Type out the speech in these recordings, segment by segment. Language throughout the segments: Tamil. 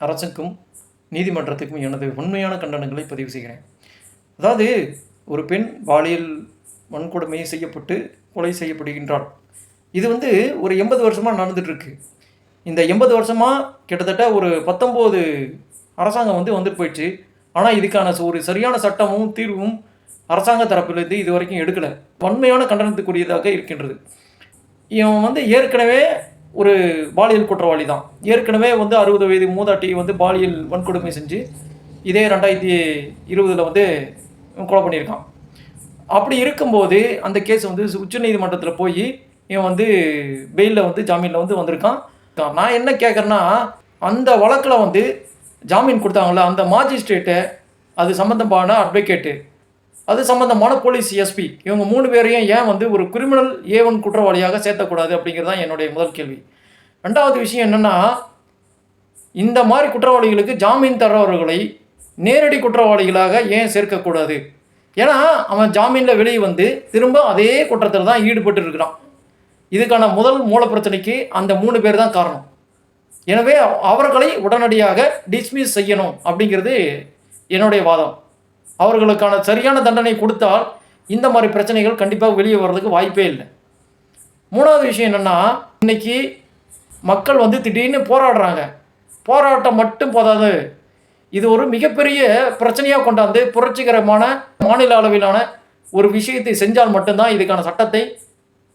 அரசுக்கும் நீதிமன்றத்துக்கும் எனது உண்மையான கண்டனங்களை பதிவு செய்கிறேன். அதாவது ஒரு பெண் பாலியல் வன்கொடுமை செய்யப்பட்டு கொலை செய்யப்படுகின்றாள். இது ஒரு 80 வருஷமாக நடந்துகிட்ருக்கு. இந்த 80 வருஷமாக கிட்டத்தட்ட ஒரு 19 அரசாங்கம் வந்துட்டு போயிடுச்சு. ஆனால் இதுக்கான ஒரு சரியான சட்டமும் தீர்வும் அரசாங்க தரப்பிலிருந்து இது வரைக்கும் எடுக்கலை. வன்மையான கண்டனத்துக்குரியதாக இருக்கின்றது. இவன் ஏற்கனவே ஒரு பாலியல் குற்றவாளி தான். ஏற்கனவே 60 வயது மூதாட்டி பாலியல் வன்கொடுமை செஞ்சு இதே 2020 கொலை பண்ணியிருக்கான். அப்படி இருக்கும்போது அந்த கேஸ் உச்சநீதிமன்றத்தில் போய் இவன் பெயிலில் ஜாமீனில் வந்திருக்கான். நான் என்ன கேட்குறேன்னா, அந்த வழக்கில் ஜாமீன் கொடுத்தாங்கள அந்த மாஜிஸ்ட்ரேட்டை, அது சம்மந்தமான அட்வொகேட்டு, அது சம்மந்தமான போலீஸ் எஸ்பி, இவங்க 3 பேரையும் ஏன் ஒரு கிரிமினல் A1 குற்றவாளியாக சேர்த்தக்கூடாது அப்படிங்கிறது தான் என்னுடைய முதல் கேள்வி. ரெண்டாவது விஷயம் என்னென்னா, இந்த மாதிரி குற்றவாளிகளுக்கு ஜாமீன் தர்றவர்களை நேரடி குற்றவாளிகளாக ஏன் சேர்க்கக்கூடாது? ஏன்னா அவன் ஜாமீனில் வெளியே திரும்ப அதே குற்றத்தில் தான் ஈடுபட்டு இருக்கிறான். இதுக்கான முதல் மூல பிரச்சனைக்கு அந்த 3 பேர் தான் காரணம். எனவே அவர்களை உடனடியாக டிஸ்மிஸ் செய்யணும் அப்படிங்கிறது என்னுடைய வாதம். அவர்களுக்கான சரியான தண்டனை கொடுத்தால் இந்த மாதிரி பிரச்சனைகள் கண்டிப்பாக வெளியே வர்றதுக்கு வாய்ப்பே இல்லை. மூணாவது விஷயம் என்னென்னா, இன்றைக்கி மக்கள் திடீர்னு போராடுறாங்க. போராட்டம் மட்டும் போதாது, இது ஒரு மிகப்பெரிய பிரச்சனையாக கொண்டாந்து புரட்சிகரமான மாநில அளவிலான ஒரு விஷயத்தை செஞ்சால் மட்டும்தான் இதுக்கான சட்டத்தை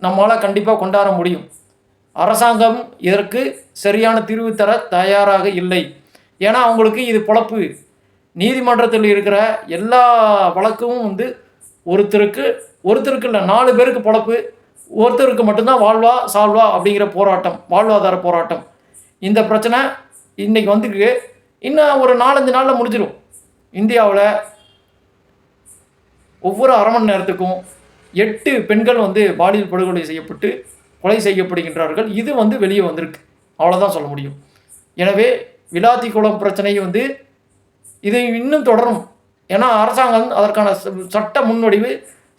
நம்மளால் கண்டிப்பாக கொண்டாட முடியும். அரசாங்கம் இதற்கு சரியான தீர்வு தர தயாராக இல்லை. ஏன்னா அவங்களுக்கு இது பொழப்பு. நீதிமன்றத்தில் இருக்கிற எல்லா வழக்கும் ஒருத்தருக்கு இல்லை 4 பேருக்கு பொழப்பு. ஒருத்தருக்கு மட்டும்தான் வாழ்வா சால்வா அப்படிங்கிற போராட்டம், வாழ்வாதார போராட்டம். இந்த பிரச்சனை இன்றைக்கி இன்னும் ஒரு 4-5 நாளில் முடிஞ்சிடும். இந்தியாவில் ஒவ்வொரு அரை மணி நேரத்துக்கும் 8 பெண்கள் பாலியல் படுகொலை செய்யப்பட்டு கொலை செய்யப்படுகின்றார்கள். இது வெளியே வந்திருக்கு, அவ்வளோதான் சொல்ல முடியும். எனவே விளாத்திக்குளம் பிரச்சனை இது இன்னும் தொடரும். ஏன்னா அரசாங்கம் அதற்கான சட்ட முன்வடிவு,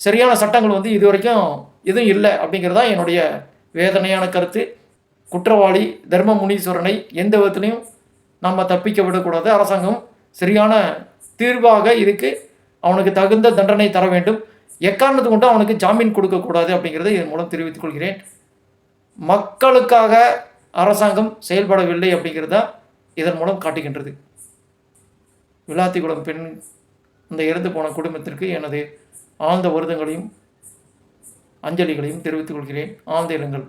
சரியான சட்டங்கள் இது வரைக்கும் எதுவும் இல்லை அப்படிங்கிறது தான் என்னுடைய வேதனையான கருத்து. குற்றவாளி தர்ம முனீஸ்வரனை எந்த விதத்துலையும் நம்ம தப்பிக்க விடக்கூடாது. அரசாங்கம் சரியான தீர்வாக இதுக்கு அவனுக்கு தகுந்த தண்டனை தர வேண்டும். எக்காரணத்து கொண்டு அவனுக்கு ஜாமீன் கொடுக்கக்கூடாது அப்படிங்கிறத இதன் மூலம் தெரிவித்துக் கொள்கிறேன். மக்களுக்காக அரசாங்கம் செயல்படவில்லை அப்படிங்கிறத இதன் மூலம் காட்டுகின்றது. விளாத்திக்குளம் பெண் அந்த இறந்து போன குடும்பத்திற்கு எனது ஆழ்ந்த வருத்தங்களையும் அஞ்சலிகளையும் தெரிவித்துக் கொள்கிறேன். ஆழ்ந்த இரங்கல்.